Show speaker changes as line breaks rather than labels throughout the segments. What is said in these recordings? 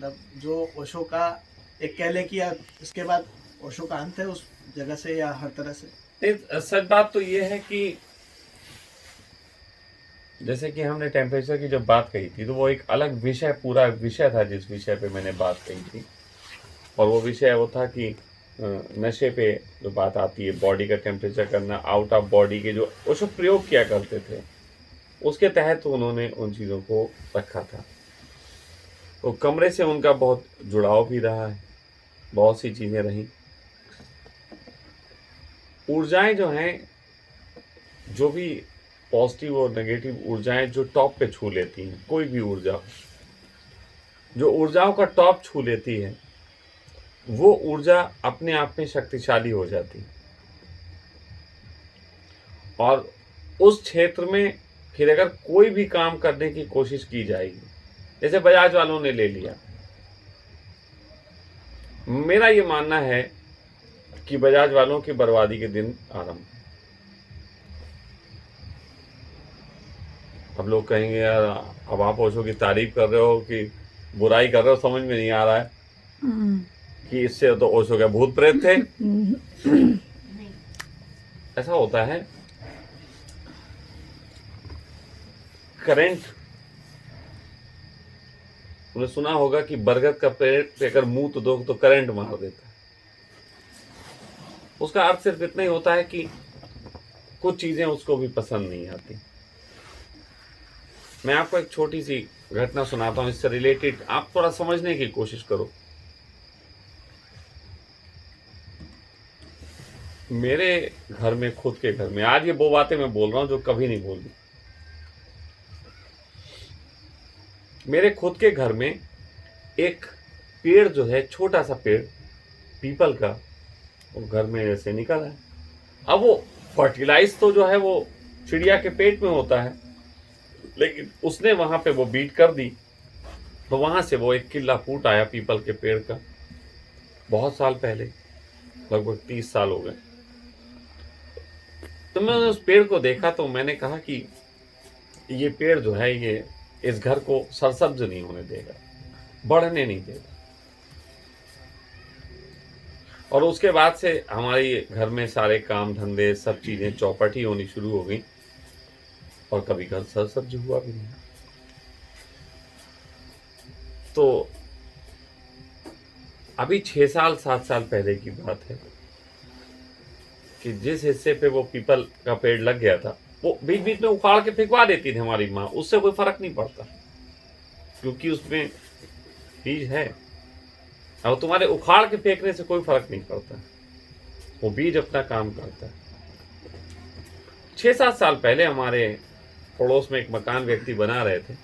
मतलब जो ओशो का एक कह लें कि इसके बाद ओशो का अंत है उस जगह से, या हर तरह से?
नहीं, सच बात तो ये है कि जैसे कि हमने टेम्परेचर की जब बात कही थी तो वो एक अलग विषय, पूरा विषय था जिस विषय पे मैंने बात कही थी। और वो विषय वो था कि नशे पे जो बात आती है, बॉडी का टेम्परेचर करना, आउट ऑफ बॉडी के जो वो सब प्रयोग किया करते थे, उसके तहत उन्होंने उन चीज़ों को रखा था। तो कमरे से उनका बहुत जुड़ाव भी रहा है, बहुत सी चीज़ें रहीं। ऊर्जाएं जो हैं, जो भी पॉजिटिव और नेगेटिव ऊर्जाएं जो टॉप पे छू लेती हैं, कोई भी ऊर्जा जो ऊर्जाओं का टॉप छू लेती है, वो ऊर्जा अपने आप में शक्तिशाली हो जाती है। और उस क्षेत्र में फिर अगर कोई भी काम करने की कोशिश की जाएगी, जैसे बजाज वालों ने ले लिया, मेरा ये मानना है कि बजाज वालों की बर्बादी के दिन आरंभ। अब लोग कहेंगे यार अब आप ओशो की तारीफ कर रहे हो कि बुराई कर रहे हो, समझ में नहीं आ रहा है कि इससे तो ओशो के भूत प्रेत थे। ऐसा होता है, करंट, तुमने सुना होगा कि बरगद का पेड़ पे अगर मुंह तो दो तो करंट मार देता है। उसका अर्थ सिर्फ इतना ही होता है कि कुछ चीजें उसको भी पसंद नहीं आती। मैं आपको एक छोटी सी घटना सुनाता हूं, इससे रिलेटेड आप थोड़ा समझने की कोशिश करो। मेरे घर में, खुद के घर में, आज ये वो बातें मैं बोल रहा हूं जो कभी नहीं बोली। मेरे खुद के घर में एक पेड़ जो है, छोटा सा पेड़ पीपल का, वो घर में ऐसे निकला है। अब वो फर्टिलाइज तो जो है वो चिड़िया के पेट में होता है, लेकिन उसने वहां पे वो बीट कर दी, तो वहां से वो एक किला फूट आया पीपल के पेड़ का, बहुत साल पहले, लगभग 30 साल हो गए। तो मैंने उस पेड़ को देखा तो मैंने कहा कि ये पेड़ जो है ये इस घर को सरसब्ज नहीं होने देगा, बढ़ने नहीं देगा। और उसके बाद से हमारे घर में सारे काम धंधे, सब चीजें चौपट ही होनी शुरू हो गई, और कभी घर सरसब्ज हुआ भी नहीं। तो अभी 6 साल 7 साल पहले की बात है कि जिस हिस्से पे वो पीपल का पेड़ लग गया था, वो बीच बीच में उखाड़ के फेंकवा देती थी हमारी माँ, उससे कोई फर्क नहीं पड़ता क्योंकि उसमें बीज है। अब तुम्हारे उखाड़ के फेंकने से कोई फर्क नहीं पड़ता, वो बीज अपना काम करता है। 6-7 साल पहले हमारे पड़ोस में एक मकान व्यक्ति बना रहे थे,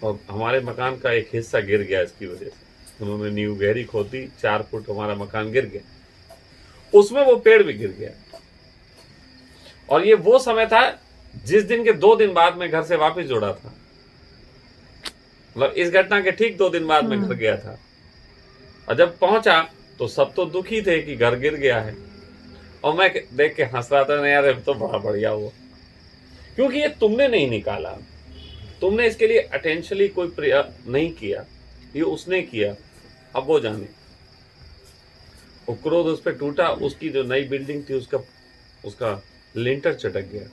और हमारे मकान का एक हिस्सा गिर गया इसकी वजह से। उन्होंने नींव गहरी खोदी, 4 फुट हमारा मकान गिर गया, उसमें वो पेड़ भी गिर गया। और ये वो समय था जिस दिन के 2 दिन बाद मैं घर से वापस जुड़ा था, मतलब इस घटना के ठीक 2 दिन बाद मैं घर गया था। और जब पहुंचा तो सब तो दुखी थे कि घर गिर गया है, और मैं देख के हंस रहा था, नहीं यार तो बड़ा बढ़िया हुआ, क्योंकि ये तुमने नहीं निकाला, तुमने इसके लिए अटेंशनली कोई प्रयास नहीं किया, ये उसने किया। अब वो जाने, वो क्रोध उस पर टूटा, उसकी जो नई बिल्डिंग थी उसका लिंटर चटक गया।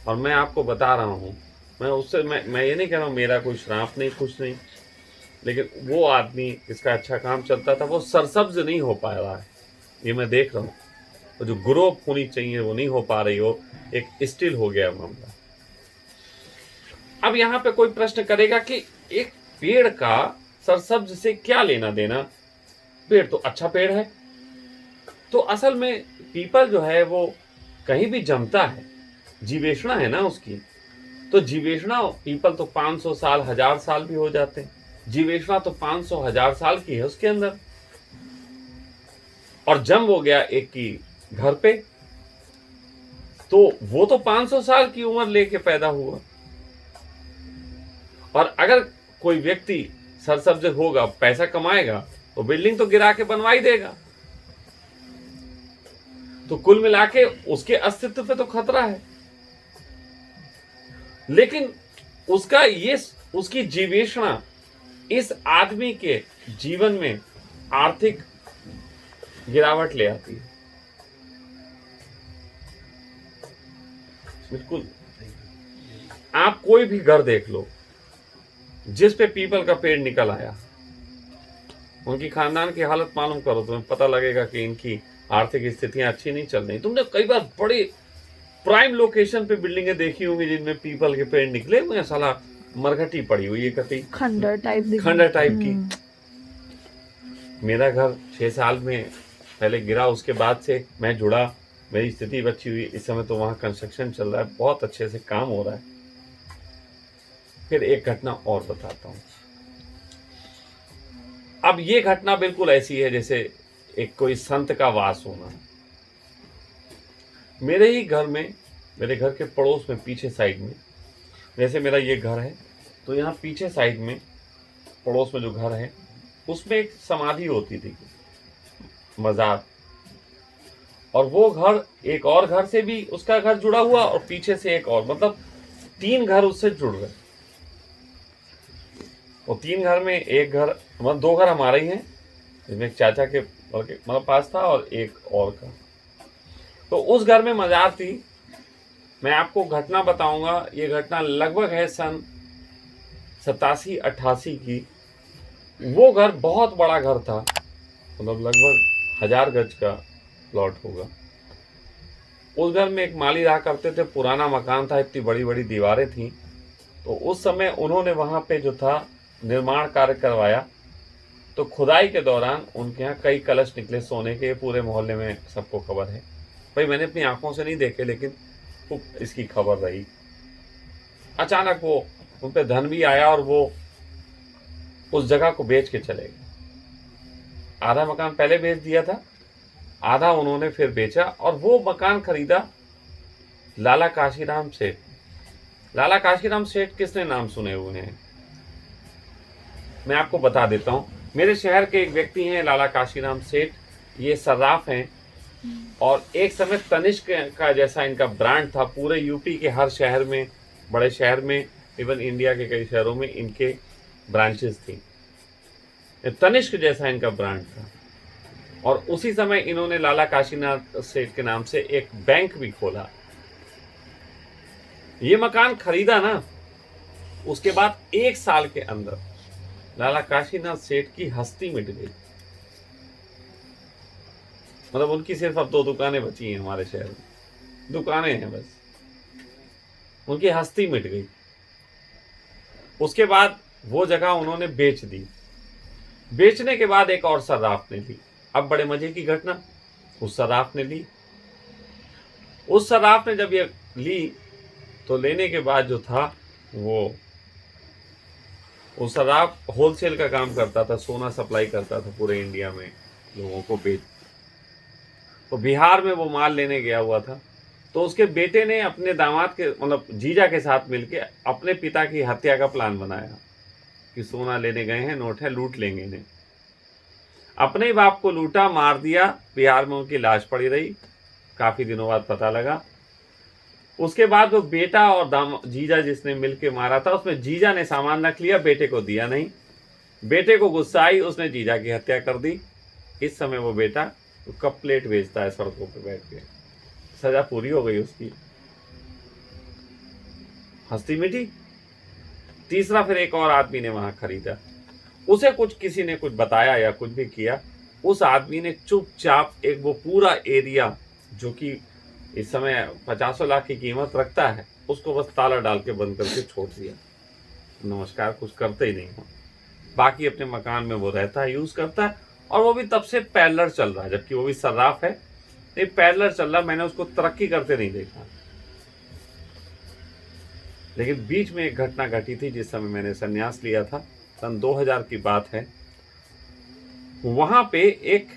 और मैं आपको बता रहा हूं, मैं ये नहीं कह रहा हूं मेरा कोई श्राप नहीं, कुछ नहीं, लेकिन वो आदमी इसका अच्छा काम चलता था, वो सरसब्ज नहीं हो पा रहा है, ये मैं देख रहा हूं। तो जो ग्रोथ होनी चाहिए वो नहीं हो पा रही, हो एक स्टिल हो गया मामला। अब यहां पे कोई प्रश्न करेगा कि एक पेड़ का सरसब्ज से क्या लेना देना, पेड़ तो अच्छा पेड़ है। तो असल में पीपल जो है वो कहीं भी जमता है, जीवेषणा है ना उसकी, तो जीवेषणा पीपल तो 500 साल 1000 साल भी हो जाते हैं, जीवेषणा तो 500 1000 साल की है उसके अंदर, और जम हो गया एक की घर पे, तो वो तो 500 साल की उम्र लेके पैदा हुआ। और अगर कोई व्यक्ति सरसब्ज होगा, पैसा कमाएगा, तो बिल्डिंग तो गिरा के बनवा ही देगा। तो कुल मिला के उसके अस्तित्व पे तो खतरा है, लेकिन उसका ये उसकी जीवेषणा इस आदमी के जीवन में आर्थिक गिरावट ले आती है। बिल्कुल, आप कोई भी घर देख लो जिस पे पीपल का पेड़ निकल आया, उनकी खानदान की हालत मालूम करो, तुम्हें पता लगेगा कि इनकी आर्थिक स्थितियां अच्छी नहीं चल रही। तुमने कई बार बड़े प्राइम लोकेशन पे बिल्डिंगें देखी होंगी जिनमें पीपल के पेड़ निकले हुए हैं, साला मरघटी पड़ी हुई है, कति
खंडर
टाइप की। मेरा घर 6 साल में पहले गिरा, उसके बाद से मैं जुड़ा, मेरी स्थिति बची हुई। इस समय तो वहां कंस्ट्रक्शन चल रहा है, बहुत अच्छे से काम हो रहा है। फिर एक घटना और बताता हूं। अब ये घटना बिल्कुल ऐसी है जैसे एक कोई संत का वास होना। मेरे ही घर में, मेरे घर के पड़ोस में पीछे साइड में, जैसे मेरा ये घर है तो यहाँ पीछे साइड में पड़ोस में जो घर है उसमें एक समाधि होती थी, मजार। और वो घर एक और घर से भी उसका घर जुड़ा हुआ और पीछे से एक और, मतलब 3 घर उससे जुड़ गए। और 3 घर में एक घर, मतलब 2 घर हमारे ही हैं, जिसमें एक चाचा के मतलब पास था और एक और का। तो उस घर में मजार थी। मैं आपको घटना बताऊंगा। ये घटना लगभग है सन 87-88 की। वो घर बहुत बड़ा घर था, मतलब लगभग 1000 गज का प्लॉट होगा। उस घर में एक माली रहा करते थे, पुराना मकान था, इतनी बड़ी बड़ी दीवारें थी। तो उस समय उन्होंने वहां पे जो था निर्माण कार्य करवाया। तो खुदाई के दौरान उनके यहाँ कई कलश निकले सोने के, पूरे मोहल्ले में सबको खबर है। भाई मैंने अपनी आंखों से नहीं देखे, लेकिन खूब इसकी खबर रही। अचानक वो उन पे धन भी आया और वो उस जगह को बेच के चले गए। आधा मकान पहले बेच दिया था, आधा उन्होंने फिर बेचा और वो मकान खरीदा लाला काशीराम सेठ। लाला काशीराम सेठ किसने नाम सुने हुए हैं? मैं आपको बता देता हूं। मेरे शहर के एक व्यक्ति हैं लाला काशीराम सेठ। ये सर्राफ हैं और एक समय तनिष्क का जैसा इनका ब्रांड था। पूरे यूपी के हर शहर में, बड़े शहर में, इवन इंडिया के कई शहरों में इनके ब्रांचेस थी। तनिष्क जैसा इनका ब्रांड था। और उसी समय इन्होंने लाला काशीनाथ सेठ के नाम से एक बैंक भी खोला। ये मकान खरीदा ना, उसके बाद 1 साल के अंदर लाला काशीनाथ सेठ की हस्ती मिट गई। मतलब उनकी सिर्फ अब 2 दुकानें बची हैं हमारे शहर में, दुकानें हैं बस। उनकी हस्ती मिट गई। उसके बाद वो जगह उन्होंने बेच दी। बेचने के बाद एक और सर्राफ ने ली। अब बड़े मजे की घटना, उस सर्राफ ने ली। उस सर्राफ ने जब ये ली तो लेने के बाद जो था वो सर्राफ होलसेल का काम करता था, सोना सप्लाई करता था पूरे इंडिया में लोगों को बेच। तो बिहार में वो माल लेने गया हुआ था। तो उसके बेटे ने अपने दामाद के, मतलब जीजा के साथ मिलके अपने पिता की हत्या का प्लान बनाया कि सोना लेने गए हैं, नोट है, लूट लेंगे इन्हें। अपने ही बाप को लूटा, मार दिया। बिहार में उनकी लाश पड़ी रही, काफी दिनों बाद पता लगा। उसके बाद वो बेटा और जीजा जिसने मिलके मारा था, उसमें जीजा ने सामान रख लिया, बेटे को दिया नहीं। बेटे को गुस्सा आई, उसने जीजा की हत्या कर दी। इस समय वो बेटा कप प्लेट बेचता है सड़कों पे बैठ के। सजा पूरी हो गई उसकी, हस्ती मिटी। तीसरा फिर एक और आदमी ने वहां खरीदा। उसे कुछ किसी ने कुछ बताया या कुछ भी किया, उस आदमी ने चुपचाप एक वो पूरा एरिया जो कि इस समय 50 लाख की कीमत रखता है, उसको बस ताला डाल के बंद करके छोड़ दिया। नमस्कार कुछ करते ही नहीं हो। बाकी अपने मकान में वो रहता है, यूज करता है। और वो भी तब से पैरेलल चल रहा है, जबकि वो भी सर्राफ है, नहीं पैरेलल चल रहा। मैंने उसको तरक्की करते नहीं देखा। लेकिन बीच में एक घटना घटी थी जिस समय मैंने संन्यास लिया था, सन 2000 की बात है। वहां पे एक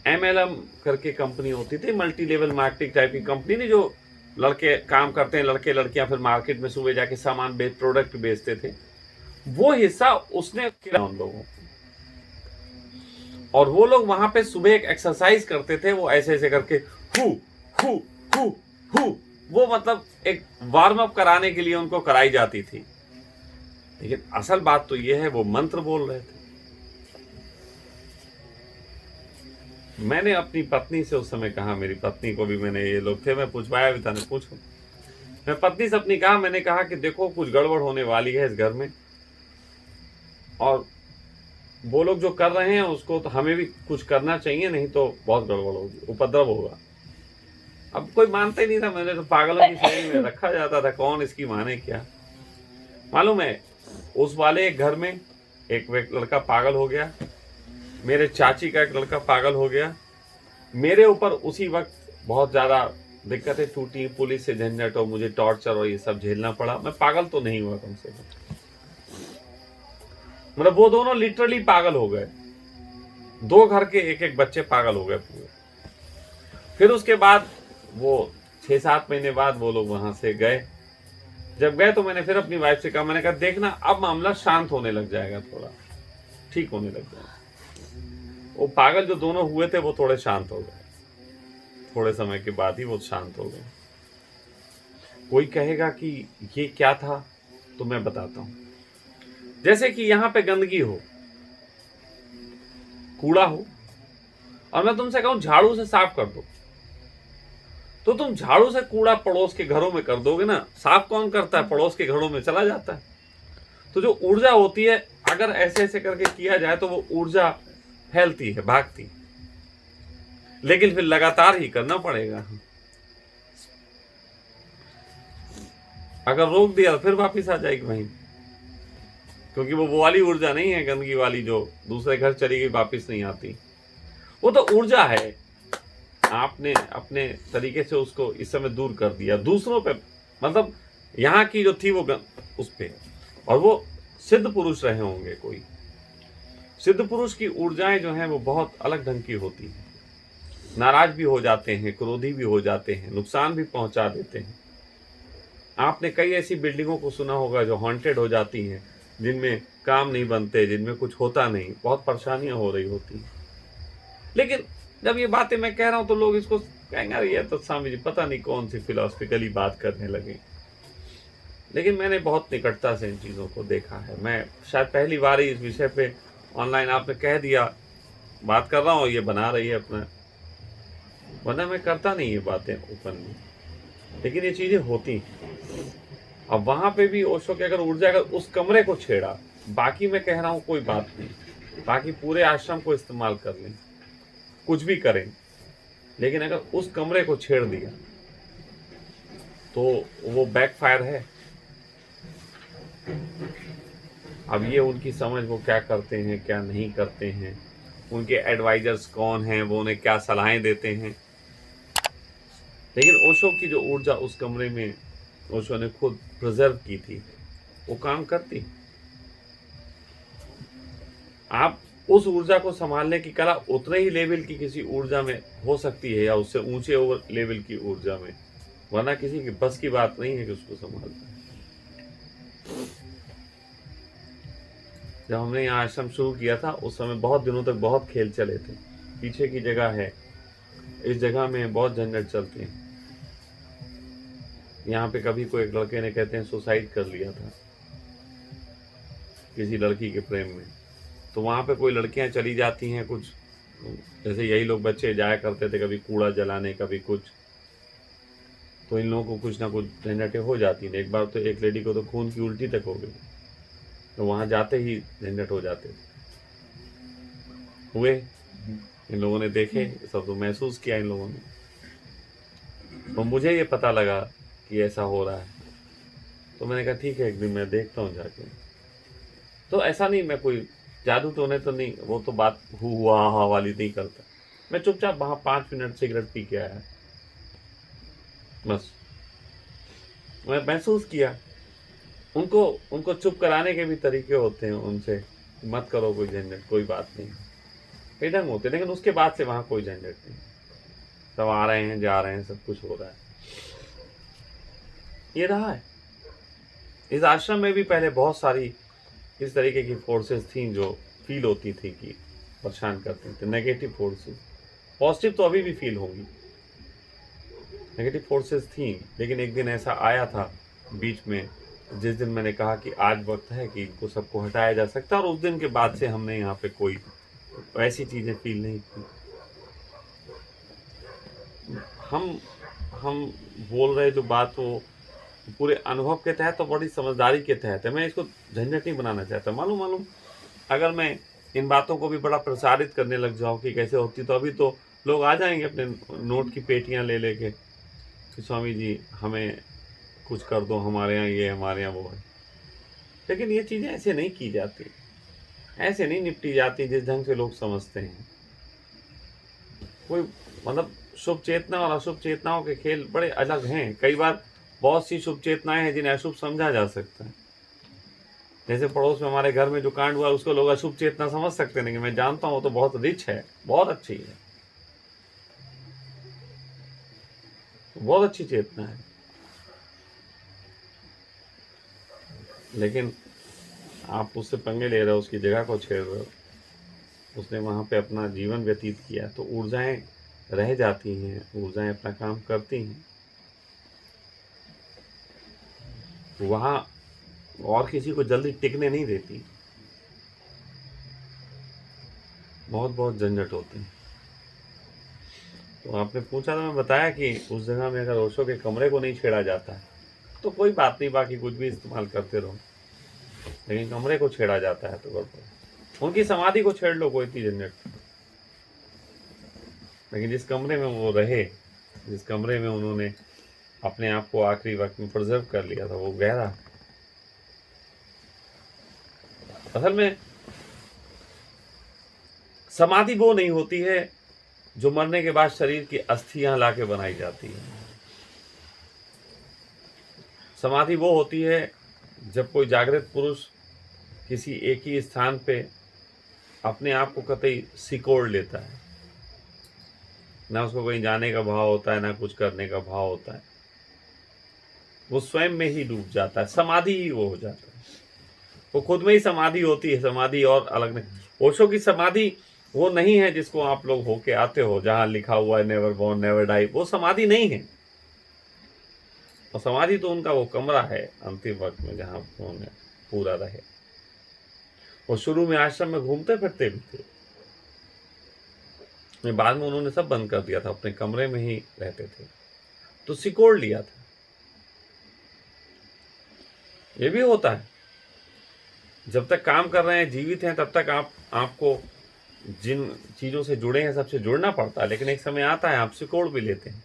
MLM करके कंपनी होती थी, मल्टी लेवल मार्केटिंग टाइप की कंपनी ने, जो लड़के काम करते हैं, लड़के लड़कियां फिर मार्केट में सुबह जाके सामान प्रोडक्ट बेचते थे। वो हिस्सा उसने किया उन लोगों को। और वो लोग वहां पे सुबह एक एक्सरसाइज करते थे, वो ऐसे ऐसे करके हु हु हु हु, वो मतलब एक वार्म अप कराने के लिए उनको कराई जाती थी। लेकिन असल बात तो ये है वो मंत्र बोल रहे थे। मैंने अपनी पत्नी से उस समय कहा, मेरी पत्नी को भी मैंने, ये लोग थे, मैं पूछवाया भी था, ने पूछो, मैं पत्नी से अपनी कहा, मैंने कहा कि देखो कुछ गड़बड़ होने वाली है इस घर में, और वो लोग जो कर रहे हैं उसको तो हमें भी कुछ करना चाहिए, नहीं तो बहुत गड़बड़ होगी, उपद्रव होगा। अब कोई मानता ही नहीं था, मैंने तो पागलों की श्रेणी में रखा जाता था, कौन इसकी माने क्या। मालूम है उस वाले घर में एक लड़का पागल हो गया, मेरे चाची का एक लड़का पागल हो गया, मेरे ऊपर उसी वक्त बहुत ज्यादा दिक्कतें टूटी, पुलिस से झंझट और मुझे टॉर्चर और ये सब झेलना पड़ा। मैं पागल तो नहीं हुआ कम से कम, मतलब वो दोनों लिटरली पागल हो गए, 2 घर के एक एक बच्चे पागल हो गए पूरे। फिर उसके बाद वो 6-7 महीने बाद वो लोग वहां से गए। जब गए तो मैंने फिर अपनी वाइफ से कहा, मैंने कहा देखना अब मामला शांत होने लग जाएगा, थोड़ा ठीक होने लग जाएगा। वो पागल जो दोनों हुए थे वो थोड़े शांत हो गए, थोड़े समय के बाद ही वो शांत हो गए। कोई कहेगा कि ये क्या था, तो मैं बताता हूं। जैसे कि यहां पे गंदगी हो, कूड़ा हो, और मैं तुमसे कहूं झाड़ू से साफ कर दो, तो तुम झाड़ू से कूड़ा पड़ोस के घरों में कर दोगे ना, साफ कौन करता है, पड़ोस के घरों में चला जाता है। तो जो ऊर्जा होती है, अगर ऐसे ऐसे करके किया जाए तो वो ऊर्जा फैलती है, भागती है, लेकिन फिर लगातार ही करना पड़ेगा। अगर रोक दिया तो फिर वापिस आ जाएगी वहीं, क्योंकि वो वाली ऊर्जा नहीं है गंदगी वाली जो दूसरे घर चली गई वापिस नहीं आती। वो तो ऊर्जा है, आपने अपने तरीके से उसको इस समय दूर कर दिया दूसरों पे, मतलब यहाँ की जो थी वो उस पे, और वो सिद्ध पुरुष रहे होंगे। कोई सिद्ध पुरुष की ऊर्जाएं जो हैं वो बहुत अलग ढंग की होती हैं, नाराज भी हो जाते हैं, क्रोधी भी हो जाते हैं, नुकसान भी पहुंचा देते हैं। आपने कई ऐसी बिल्डिंगों को सुना होगा जो हॉन्टेड हो जाती हैं, जिनमें काम नहीं बनते, जिनमें कुछ होता नहीं, बहुत परेशानियां हो रही होती हैं। लेकिन जब ये बातें मैं कह रहा हूं तो लोग इसको कहेंगे अरे ये तो स्वामी जी पता नहीं कौन सी फिलोसफिकली बात करने लगे। लेकिन मैंने बहुत निकटता से इन चीज़ों को देखा है। मैं शायद पहली बार ही इस विषय पे ऑनलाइन आपने कह दिया बात कर रहा हूँ, ये बना रही है अपना, वरना मैं करता नहीं ये बातें ओपनली, लेकिन ये चीज़ें होती हैं। अब वहाँ पे भी ओशो की अगर ऊर्जा अगर उस कमरे को छेड़ा, बाकी मैं कह रहा हूँ कोई बात नहीं, बाकी पूरे आश्रम को इस्तेमाल कर लें, कुछ भी करें, लेकिन अगर उस कमरे को छेड़ दिया तो वो बैकफायर है। अब ये उनकी समझ, वो क्या करते हैं क्या नहीं करते हैं, उनके एडवाइजर्स कौन हैं, वो उन्हें क्या सलाहें देते हैं, लेकिन ओशो की जो ऊर्जा उस कमरे में ओशो ने खुद प्रिजर्व की थी वो काम करती। आप उस ऊर्जा को संभालने की कला उतने ही लेवल की किसी ऊर्जा में हो सकती है, या उससे ऊंचे ओवर लेवल की ऊर्जा में, वरना किसी की बस की बात नहीं है कि उसको संभाल पाए। जब हमने यहाँ आश्रम शुरू किया था उस समय बहुत दिनों तक बहुत खेल चले थे। पीछे की जगह है, इस जगह में बहुत झंझट चलती है। यहाँ पे कभी कोई एक लड़के ने कहते हैं सुसाइड कर लिया था किसी लड़की के प्रेम में, तो वहाँ पे कोई लड़कियाँ चली जाती हैं, कुछ जैसे यही लोग बच्चे जाया करते थे, कभी कूड़ा जलाने कभी कुछ, तो इन लोगों को कुछ ना कुछ झंझटें हो जाती हैं। एक बार तो एक लेडी को तो खून की उल्टी तक हो गई, तो वहाँ जाते ही झंझट हो जाते थे। हुए इन लोगों ने देखे सब, तो महसूस किया इन लोगों ने, तो मुझे ये पता लगा कि ऐसा हो रहा है, तो मैंने कहा ठीक है एक दिन मैं देखता हूँ जाके। तो ऐसा नहीं मैं कोई जादू टोने तो नहीं, वो तो बात हुआ हा वाली नहीं करता, मैं चुपचाप वहाँ 5 मिनट सिगरेट पी के आया, बस मैं महसूस किया। उनको चुप कराने के भी तरीके होते हैं, उनसे मत करो कोई झंझट, कोई बात नहीं, कई ढंग होते, लेकिन उसके बाद से वहाँ कोई झंझट नहीं, सब आ रहे हैं जा रहे हैं, सब कुछ हो रहा है। ये रहा है। इस आश्रम में भी पहले बहुत सारी इस तरीके की फोर्सेस थी जो फील होती थी कि परेशान करती थी, नेगेटिव फोर्सेस। पॉजिटिव तो अभी भी फील होंगी, नेगेटिव फोर्सेस थी, लेकिन एक दिन ऐसा आया था बीच में जिस दिन मैंने कहा कि आज वक्त है कि इनको सबको हटाया जा सकता है, और उस दिन के बाद से हमने यहाँ पे कोई ऐसी चीज़ें फील नहीं की। हम बोल रहे जो बात वो पूरे अनुभव के तहत और बड़ी समझदारी के तहत है। मैं इसको झंझट नहीं बनाना चाहता। मालूम अगर मैं इन बातों को भी बड़ा प्रसारित करने लग जाऊं कि कैसे होती, तो अभी तो लोग आ जाएंगे अपने नोट की पेटियां ले लेके कि स्वामी जी हमें कुछ कर दो, हमारे यहाँ ये, हमारे यहाँ वो है। लेकिन ये चीज़ें ऐसे नहीं की जाती, ऐसे नहीं निपटी जाती जिस ढंग से लोग समझते हैं। कोई मतलब शुभ चेतना और अशुभ चेतनाओं के खेल बड़े अलग हैं। कई बार बहुत सी शुभ चेतनाएं हैं जिन्हें अशुभ समझा जा सकता है। जैसे पड़ोस में हमारे घर में जो कांड हुआ उसको लोग अशुभ चेतना समझ सकते हैं, लेकिन मैं जानता हूँ तो बहुत रिच है, बहुत अच्छी है, बहुत अच्छी चेतना है। लेकिन आप उससे पंगे ले रहे हो, उसकी जगह को छेड़ रहे हो, उसने वहाँ पे अपना जीवन व्यतीत किया, तो ऊर्जाएं रह जाती हैं, ऊर्जाएं अपना काम करती हैं वहाँ, और किसी को जल्दी टिकने नहीं देती। बहुत बहुत झंझट होते हैं। तो आपने पूछा तो मैं बताया कि उस जगह में अगर ओशो के कमरे को नहीं छेड़ा जाता है तो कोई बात नहीं, बाकी कुछ भी इस्तेमाल करते रहो, लेकिन कमरे को छेड़ा जाता है तो गड़बड़। उनकी समाधि को छेड़ लो, कोई इतनी झंझट, लेकिन जिस कमरे में वो रहे, जिस कमरे में उन्होंने अपने आप को आखिरी वक्त में प्रिजर्व कर लिया था, वो गहरा। असल में समाधि वो नहीं होती है जो मरने के बाद शरीर की अस्थियां लाके बनाई जाती है। समाधि वो होती है जब कोई जागृत पुरुष किसी एक ही स्थान पे अपने आप को कतई सिकोड़ लेता है, ना उसको कहीं जाने का भाव होता है, ना कुछ करने का भाव होता है, वो स्वयं में ही डूब जाता है। समाधि ही वो हो जाता है, वो खुद में ही समाधि होती है। समाधि और अलग नहीं। ओशो की समाधि वो नहीं है जिसको आप लोग होके आते हो, जहां लिखा हुआ है नेवर बॉर्न नेवर डाई, वो समाधि नहीं है। और समाधि तो उनका वो कमरा है अंतिम वक्त में जहां उन्होंने पूरा रहे। वो शुरू में आश्रम में घूमते फिरते भी थे, बाद में उन्होंने सब बंद कर दिया था, अपने कमरे में ही रहते थे, तो सिकोड़ लिया था। ये भी होता है, जब तक काम कर रहे हैं, जीवित हैं, तब तक आपको जिन चीजों से जुड़े हैं सबसे जुड़ना पड़ता है, लेकिन एक समय आता है आप सिकोड़ भी लेते हैं।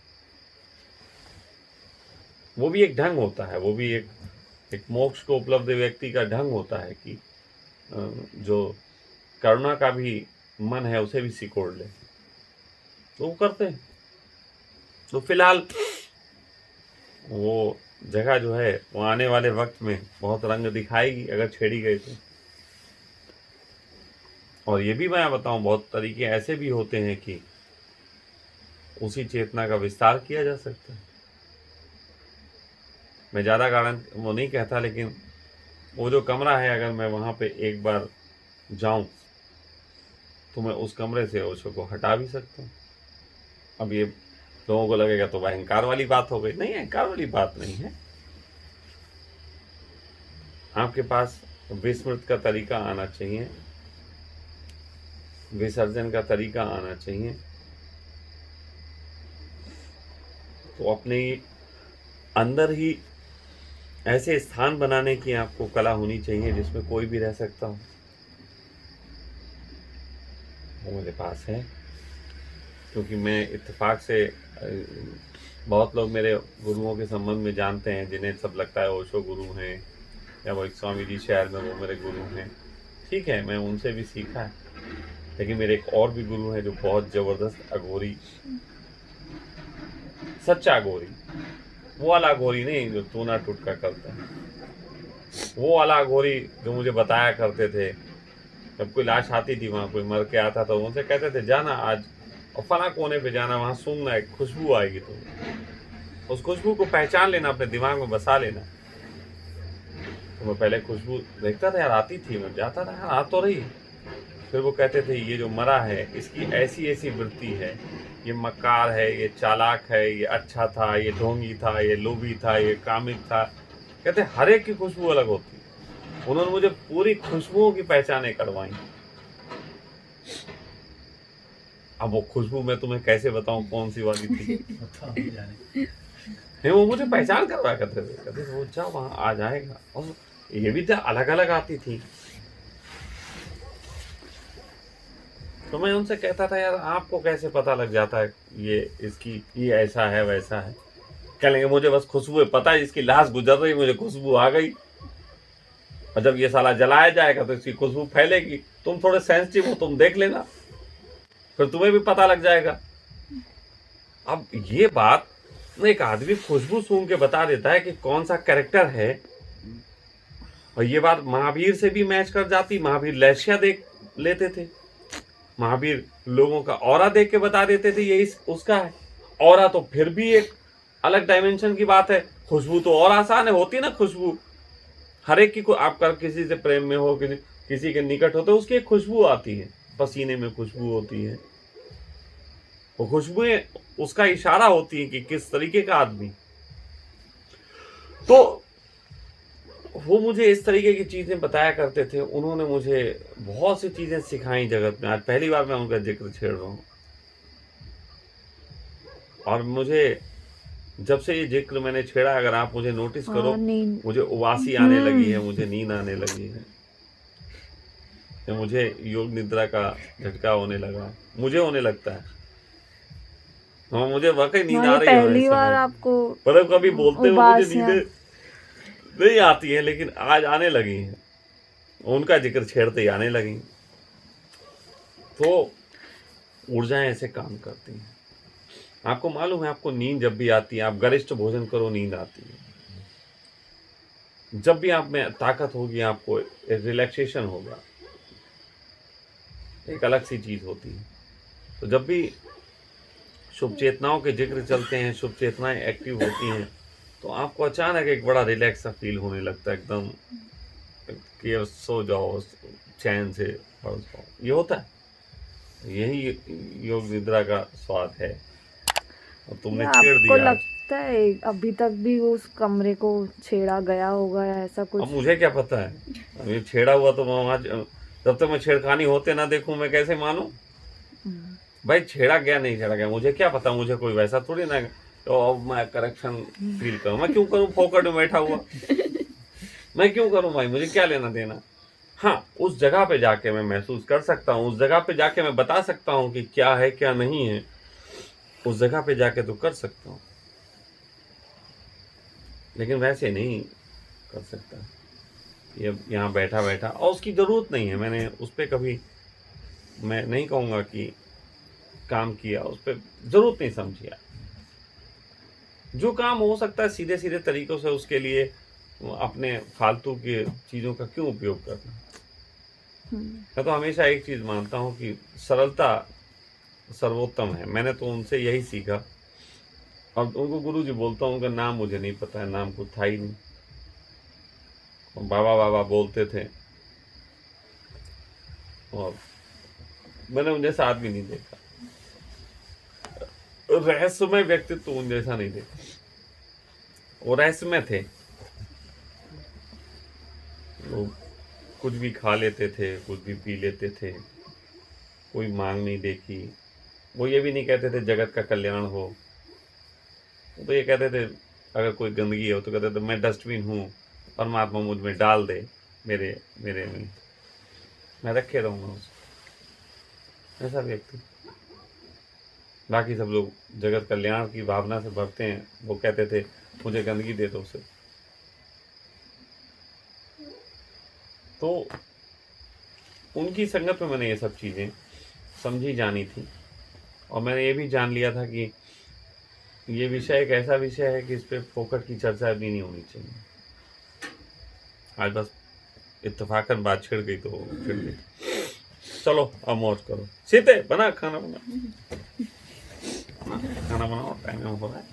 वो भी एक ढंग होता है, वो भी एक मोक्ष को उपलब्ध व्यक्ति का ढंग होता है कि जो करुणा का भी मन है उसे भी सिकोड़ ले, तो वो करते हैं। तो फिलहाल वो जगह जो है वो आने वाले वक्त में बहुत रंग दिखाएगी अगर छेड़ी गई तो। और ये भी मैं बताऊं, बहुत तरीके ऐसे भी होते हैं कि उसी चेतना का विस्तार किया जा सकता है। मैं ज़्यादा गारंटी वो नहीं कहता, लेकिन वो जो कमरा है, अगर मैं वहाँ पे एक बार जाऊं तो मैं उस कमरे से ओशो को हटा भी सकता हूँ। अब ये लोगों को लगेगा तो वह अहंकार वाली बात हो गई। नहीं, अहंकार वाली बात नहीं है। आपके पास विस्मृत का तरीका आना चाहिए, विसर्जन का तरीका आना चाहिए। तो अपने अंदर ही ऐसे स्थान बनाने की आपको कला होनी चाहिए जिसमें कोई भी रह सकता हो। वो मेरे पास है, क्योंकि मैं इत्तेफाक से बहुत लोग मेरे गुरुओं के संबंध में जानते हैं, जिन्हें सब लगता है ओशो गुरु हैं या वो एक स्वामी जी शहर में वो मेरे गुरु हैं। ठीक है, मैं उनसे भी सीखा है, लेकिन मेरे एक और भी गुरु हैं जो बहुत ज़बरदस्त अघोरी, सच्चा अघोरी, वो वाला अघोरी नहीं जो टूना टुटका करता है, वो वाला अघोरी जो मुझे बताया करते थे। जब कोई लाश आती थी, वहाँ कोई मर के आता था, उनसे कहते थे जाना आज और फला कोने पे जाना, वहाँ सूंघना, एक खुशबू आएगी, तो उस खुशबू को पहचान लेना, अपने दिमाग में बसा लेना। तो मैं पहले खुशबू देखता था यार, आती थी, मैं जाता था यार आ तो रही। फिर वो कहते थे ये जो मरा है इसकी ऐसी ऐसी वृत्ति है, ये मक्कार है, ये चालाक है, ये अच्छा था, ये ढोंगी था, ये लोभी था, ये कामिक था, कहते हर एक की खुशबू अलग होती है। उन्होंने मुझे पूरी खुशबुओं की पहचाने करवाई। अब वो खुशबू मैं तुम्हें कैसे बताऊं कौन सी वाली थी।
बताओ जाने।
नहीं, वो मुझे पहचान करवाया करते थे, कहते थे वो जा वहां आ जाएगा। और ये भी तो अलग अलग आती थी। तो मैं उनसे कहता था यार आपको कैसे पता लग जाता है ये इसकी ये ऐसा है वैसा है। कह लेंगे मुझे बस खुशबू है, पता है इसकी लाश गुजर रही, मुझे खुशबू आ गई। और जब ये साला जलाया जाएगा तो इसकी खुशबू फैलेगी। तुम थोड़े सेंसिटिव हो, तुम देख लेना, फिर तुम्हें भी पता लग जाएगा। अब ये बात एक आदमी खुशबू सूंघ के बता देता है कि कौन सा कैरेक्टर है, और ये बात महावीर से भी मैच कर जाती। महावीर लैश्या देख लेते थे, महावीर लोगों का ऑरा देख के बता देते थे ये उसका है। ऑरा तो फिर भी एक अलग डायमेंशन की बात है, खुशबू तो और आसान है, होती ना खुशबू हर एक की। आप कर किसी से प्रेम में हो, किसी के निकट हो तो उसकी एक खुशबू आती है, पसीने में खुशबू होती है। वो खुशबुएं उसका इशारा होती है कि किस तरीके का आदमी। तो वो मुझे इस तरीके की चीजें बताया करते थे। उन्होंने मुझे बहुत सी चीजें सिखाई जगत में। आज पहली बार मैं उनका जिक्र छेड़ रहा हूं। और मुझे जब से ये जिक्र मैंने छेड़ा, अगर आप मुझे नोटिस करो, मुझे उबासी आने लगी है, मुझे नींद आने लगी है, मुझे योग निद्रा का झटका होने लगा है, मुझे होने लगता है। हाँ, मुझे वाकई नींद आ रही है
पहली बार आपको
मतलब कभी बोलते हो मुझे नींद नहीं आती है, लेकिन आज आने लगी है। उनका जिक्र छेड़ते ही आने लगी। तो ऊर्जाएं ऐसे काम करती हैं। आपको मालूम है, आपको नींद जब भी आती है, आप गरिष्ठ भोजन करो, नींद आती है। जब भी आप में ताकत होगी, आपको एक रिलैक्सेशन होगा, एक अलग सी चीज होती है। तो जब भी शुभ चेतनाओं के जिक्र चलते हैं, शुभ चेतनाएं एक्टिव होती हैं, तो आपको अचानक एक बड़ा रिलैक्स सा फील होने लगता है, एकदम कि सो जाओ, चैन से पड़ जाओ। ये होता है, यही योग निद्रा का स्वाद है। और तुमने छेड़
आपको
दिया।
लगता है अभी तक भी उस कमरे को छेड़ा गया होगा या ऐसा कुछ?
अब मुझे क्या पता है, अभी छेड़ा हुआ तो मैं वहां, जब तक मैं छेड़खानी होते ना देखूं मैं कैसे मानूं भाई छेड़ा गया नहीं छेड़ा गया, मुझे क्या पता। मुझे कोई वैसा थोड़ी ना तो अब मैं करेक्शन फील करूं। मैं क्यों करूं फोकट में बैठा हुआ, मैं क्यों करूं भाई, मुझे क्या लेना देना। हाँ, उस जगह पे जाके मैं महसूस कर सकता हूँ, उस जगह पे जाके मैं बता सकता हूँ कि क्या है क्या नहीं है। उस जगह पे जाके तो कर सकता हूँ, लेकिन वैसे नहीं कर सकता ये यहाँ बैठा बैठा। और उसकी जरूरत नहीं है। मैंने उस पर कभी, मैं नहीं कहूँगा कि काम किया, उस पर जरूरत नहीं समझिया। जो काम हो सकता है सीधे सीधे तरीकों से, उसके लिए अपने फालतू की चीज़ों का क्यों उपयोग करना। मैं तो हमेशा एक चीज़ मानता हूँ कि सरलता सर्वोत्तम है। मैंने तो उनसे यही सीखा। अब उनको गुरुजी बोलता हूँ, उनका नाम मुझे नहीं पता है, नाम कुछ था ही नहीं। और बाबा बाबा बोलते थे, और मैंने उन जैसा आदमी नहीं देखा, रहस्यमय व्यक्तित्व उन जैसा नहीं देखा। वो रहस्यमय थे, वो कुछ भी खा लेते थे, कुछ भी पी लेते थे, कोई मांग नहीं देखी। वो ये भी नहीं कहते थे जगत का कल्याण हो, वो तो ये कहते थे अगर कोई गंदगी हो तो कहते थे मैं डस्टबिन हूँ, परमात्मा मुझ में डाल दे, मेरे में मैं रखे रहूँगा उसको। ऐसा व्यक्ति। बाकी सब लोग जगत कल्याण की भावना से भरते हैं, वो कहते थे मुझे गंदगी दे दो उसे। तो उनकी संगत में मैंने ये सब चीज़ें समझी जानी थी, और मैंने ये भी जान लिया था कि ये विषय एक ऐसा विषय है कि इस पे फोकट की चर्चा भी नहीं होनी चाहिए। आज बस इत्तेफाकन बात छिड़ गई तो छिड़ गई। चलो अब मौज करो। सीते बना खाना बनाओ, टाइम हो रहा है।